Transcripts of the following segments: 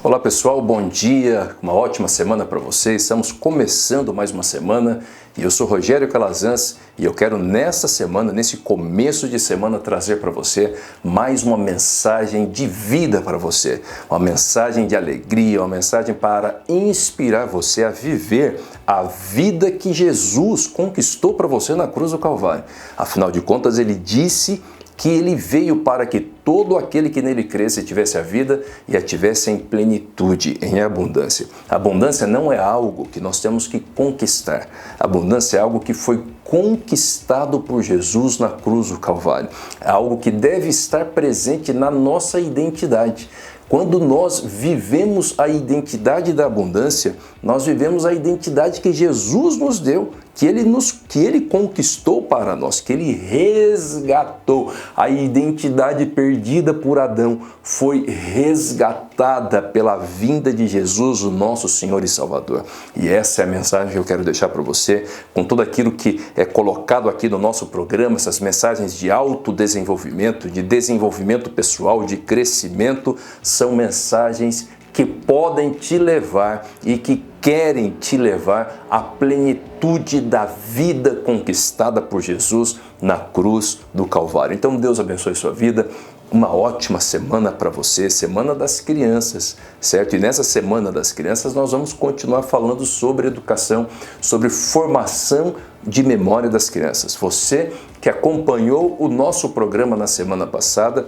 Olá pessoal, bom dia, uma ótima semana para vocês. Estamos começando mais uma semana e eu sou Rogério Calazans e eu quero nessa semana, nesse começo de semana, trazer para você mais uma mensagem de vida para você, uma mensagem de alegria, uma mensagem para inspirar você a viver a vida que Jesus conquistou para você na cruz do Calvário. Afinal de contas, ele disse que ele veio para que todo aquele que nele cresce tivesse a vida e a tivesse em plenitude, em abundância. Abundância não é algo que nós temos que conquistar. Abundância é algo que foi conquistado por Jesus na cruz do Calvário. É algo que deve estar presente na nossa identidade. Quando nós vivemos a identidade da abundância, nós vivemos a identidade que Jesus nos deu, que ele conquistou para nós, que ele resgatou. A identidade perdida por Adão foi resgatada pela vinda de Jesus, o nosso Senhor e Salvador. E essa é a mensagem que eu quero deixar para você, com tudo aquilo que é colocado aqui no nosso programa, essas mensagens de autodesenvolvimento, de desenvolvimento pessoal, de crescimento, são mensagens que podem te levar e que querem te levar à plenitude da vida conquistada por Jesus na cruz do Calvário. Então Deus abençoe sua vida, uma ótima semana para você, Semana das Crianças, certo? E nessa Semana das Crianças nós vamos continuar falando sobre educação, sobre formação de memória das crianças. Você que acompanhou o nosso programa na semana passada,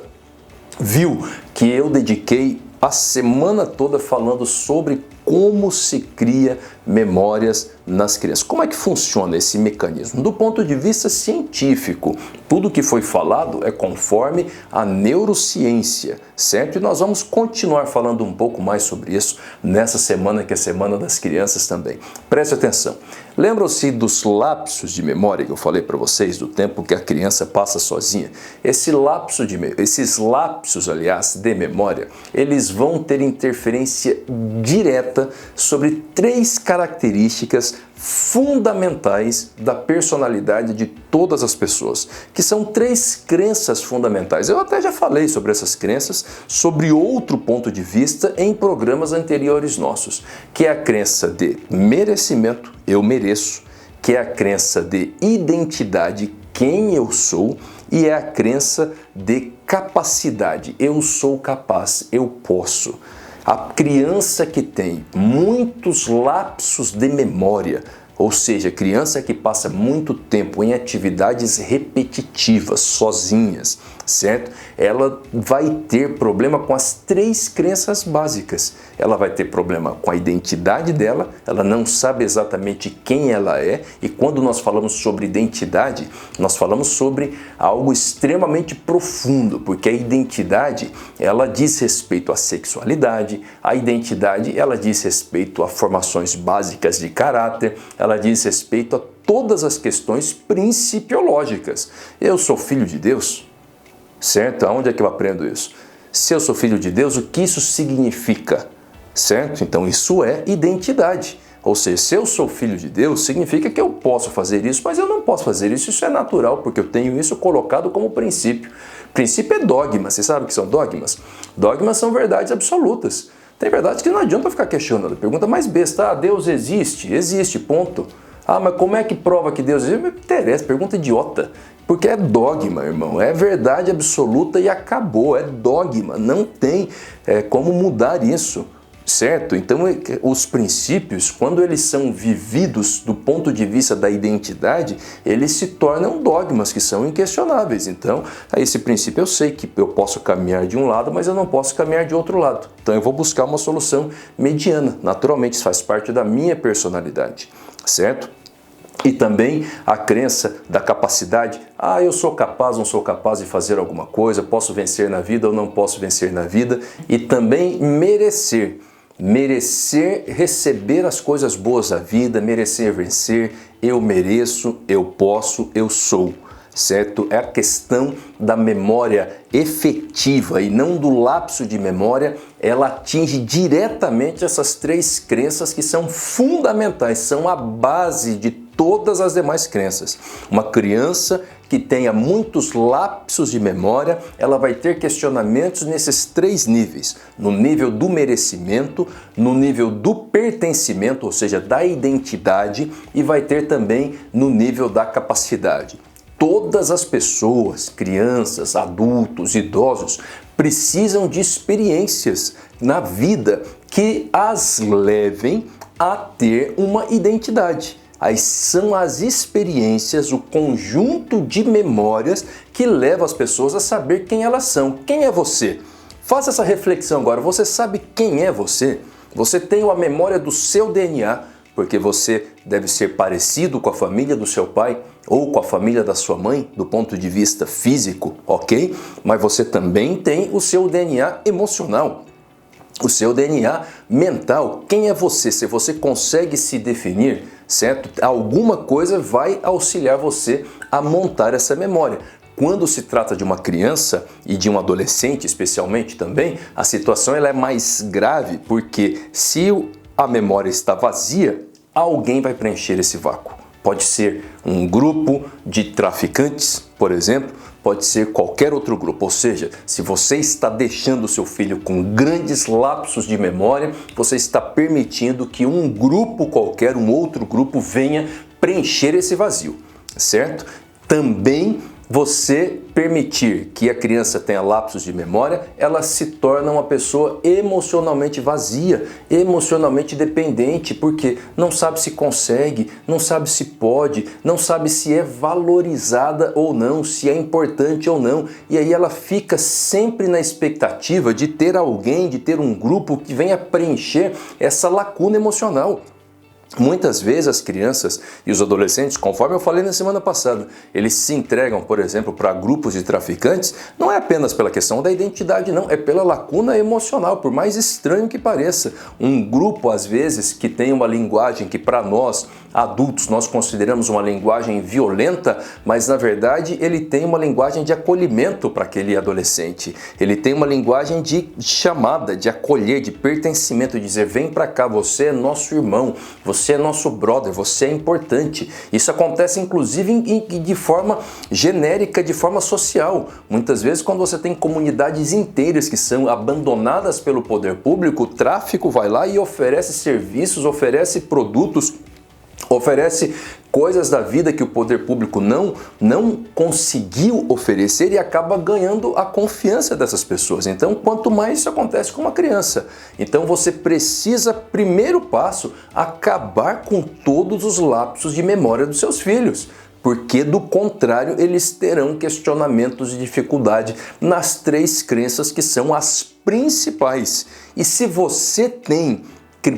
viu que eu dediquei a semana toda falando sobre como se cria memórias nas crianças. Como é que funciona esse mecanismo? Do ponto de vista científico, tudo que foi falado é conforme a neurociência, certo? E nós vamos continuar falando um pouco mais sobre isso nessa semana, que é a Semana das Crianças também. Preste atenção. Lembram-se dos lapsos de memória que eu falei para vocês, do tempo que a criança passa sozinha? Esses lapsos, aliás, de memória, eles vão ter interferência direta sobre três características fundamentais da personalidade de todas as pessoas, que são três crenças fundamentais. Eu até já falei sobre essas crenças, sobre outro ponto de vista em programas anteriores nossos, que é a crença de merecimento, eu mereço, que é a crença de identidade, quem eu sou, e é a crença de capacidade, eu sou capaz, eu posso. A criança que tem muitos lapsos de memória, ou seja, criança que passa muito tempo em atividades repetitivas, sozinhas, certo? Ela vai ter problema com as três crenças básicas. Ela vai ter problema com a identidade dela, ela não sabe exatamente quem ela é, e quando nós falamos sobre identidade, nós falamos sobre algo extremamente profundo, porque a identidade, ela diz respeito à sexualidade, a identidade, ela diz respeito a formações básicas de caráter, ela diz respeito a todas as questões principiológicas. Eu sou filho de Deus, certo? Aonde é que eu aprendo isso? Se eu sou filho de Deus, o que isso significa? Certo? Então isso é identidade. Ou seja, se eu sou filho de Deus, significa que eu posso fazer isso, mas eu não posso fazer isso. Isso é natural, porque eu tenho isso colocado como princípio. Princípio é dogma. Você sabe o que são dogmas? Dogmas são verdades absolutas. Tem verdades que não adianta ficar questionando. Pergunta mais besta, Deus existe? Existe, ponto. Mas como é que prova que Deus existe? Não me interessa, pergunta idiota. Porque é dogma, irmão, é verdade absoluta e acabou, é dogma, não tem como mudar isso, certo? Então, os princípios, quando eles são vividos do ponto de vista da identidade, eles se tornam dogmas que são inquestionáveis. Então, esse princípio eu sei que eu posso caminhar de um lado, mas eu não posso caminhar de outro lado. Então, eu vou buscar uma solução mediana, naturalmente, isso faz parte da minha personalidade, certo? E também a crença da capacidade, eu sou capaz, não sou capaz de fazer alguma coisa, posso vencer na vida ou não posso vencer na vida. E também merecer receber as coisas boas da vida, merecer vencer, eu mereço, eu posso, eu sou. Certo? É a questão da memória efetiva e não do lapso de memória, ela atinge diretamente essas três crenças que são fundamentais, são a base de todas as demais crenças. Uma criança que tenha muitos lapsos de memória, ela vai ter questionamentos nesses 3 níveis. No nível do merecimento, no nível do pertencimento, ou seja, da identidade, e vai ter também no nível da capacidade. Todas as pessoas, crianças, adultos, idosos, precisam de experiências na vida que as levem a ter uma identidade. Aí são as experiências, o conjunto de memórias que leva as pessoas a saber quem elas são. Quem é você? Faça essa reflexão agora. Você sabe quem é você? Você tem uma memória do seu DNA, porque você deve ser parecido com a família do seu pai ou com a família da sua mãe, do ponto de vista físico, ok? Mas você também tem o seu DNA emocional, o seu DNA mental. Quem é você? Se você consegue se definir, certo? Alguma coisa vai auxiliar você a montar essa memória. Quando se trata de uma criança e de um adolescente especialmente também, a situação ela é mais grave, porque se a memória está vazia, alguém vai preencher esse vácuo. Pode ser um grupo de traficantes, por exemplo, pode ser qualquer outro grupo. Ou seja, se você está deixando o seu filho com grandes lapsos de memória, você está permitindo que um grupo qualquer, um outro grupo, venha preencher esse vazio, certo? Também você permitir que a criança tenha lapsos de memória, ela se torna uma pessoa emocionalmente vazia, emocionalmente dependente, porque não sabe se consegue, não sabe se pode, não sabe se é valorizada ou não, se é importante ou não. E aí ela fica sempre na expectativa de ter alguém, de ter um grupo que venha preencher essa lacuna emocional. Muitas vezes as crianças e os adolescentes, conforme eu falei na semana passada, eles se entregam, por exemplo, para grupos de traficantes, não é apenas pela questão da identidade, não, é pela lacuna emocional, por mais estranho que pareça. Um grupo, às vezes, que tem uma linguagem que para nós, adultos, nós consideramos uma linguagem violenta, mas na verdade ele tem uma linguagem de acolhimento para aquele adolescente. Ele tem uma linguagem de chamada, de acolher, de pertencimento, de dizer, vem para cá, você é nosso irmão, você é nosso brother, você é importante. Isso acontece inclusive de forma genérica, de forma social. Muitas vezes quando você tem comunidades inteiras que são abandonadas pelo poder público, o tráfico vai lá e oferece serviços, oferece produtos, oferece coisas da vida que o poder público não conseguiu oferecer e acaba ganhando a confiança dessas pessoas. Então, quanto mais isso acontece com uma criança. Então, você precisa, primeiro passo, acabar com todos os lapsos de memória dos seus filhos. Porque, do contrário, eles terão questionamentos e dificuldade nas 3 crenças que são as principais. E se você tem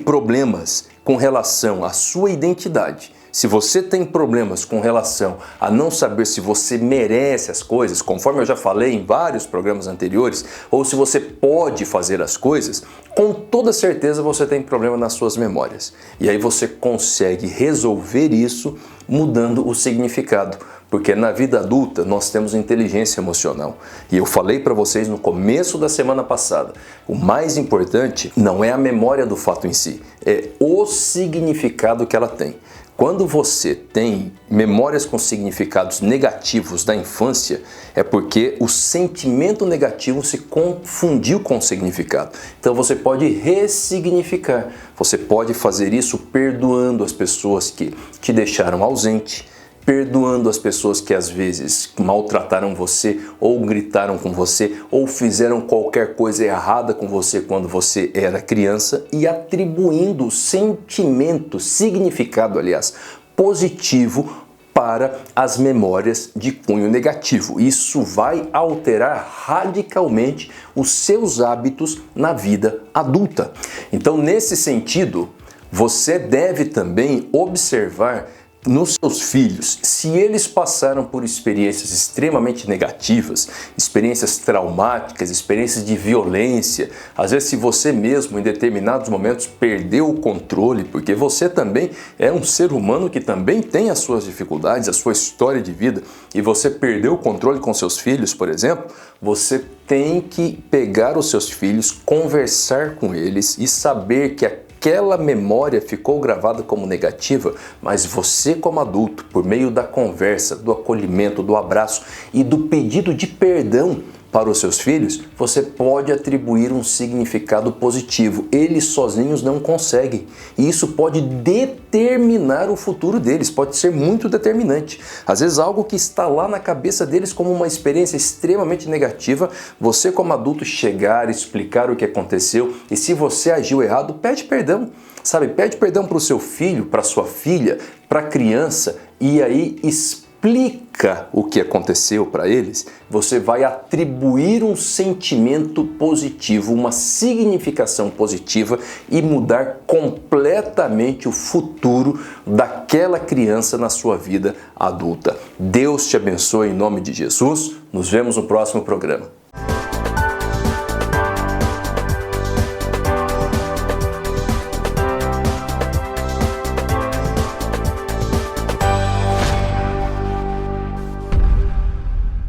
problemas com relação à sua identidade, se você tem problemas com relação a não saber se você merece as coisas, conforme eu já falei em vários programas anteriores, ou se você pode fazer as coisas, com toda certeza você tem problema nas suas memórias. E aí você consegue resolver isso mudando o significado. Porque na vida adulta nós temos inteligência emocional. E eu falei para vocês no começo da semana passada, o mais importante não é a memória do fato em si, é o significado que ela tem. Quando você tem memórias com significados negativos da infância, é porque o sentimento negativo se confundiu com o significado. Então você pode ressignificar, você pode fazer isso perdoando as pessoas que te deixaram ausente, perdoando as pessoas que às vezes maltrataram você, ou gritaram com você, ou fizeram qualquer coisa errada com você quando você era criança, e atribuindo sentimento, significado, aliás, positivo para as memórias de cunho negativo. Isso vai alterar radicalmente os seus hábitos na vida adulta. Então, nesse sentido, você deve também observar nos seus filhos, se eles passaram por experiências extremamente negativas, experiências traumáticas, experiências de violência, às vezes se você mesmo em determinados momentos perdeu o controle, porque você também é um ser humano que também tem as suas dificuldades, a sua história de vida, e você perdeu o controle com seus filhos, por exemplo, você tem que pegar os seus filhos, conversar com eles e saber que aquela memória ficou gravada como negativa, mas você como adulto, por meio da conversa, do acolhimento, do abraço e do pedido de perdão para os seus filhos, você pode atribuir um significado positivo. Eles sozinhos não conseguem. E isso pode determinar o futuro deles, pode ser muito determinante. Às vezes algo que está lá na cabeça deles como uma experiência extremamente negativa, você como adulto chegar, explicar o que aconteceu e se você agiu errado, pede perdão. Sabe, pede perdão para o seu filho, para sua filha, para a criança e aí explica o que aconteceu para eles, você vai atribuir um sentimento positivo, uma significação positiva e mudar completamente o futuro daquela criança na sua vida adulta. Deus te abençoe em nome de Jesus. Nos vemos no próximo programa.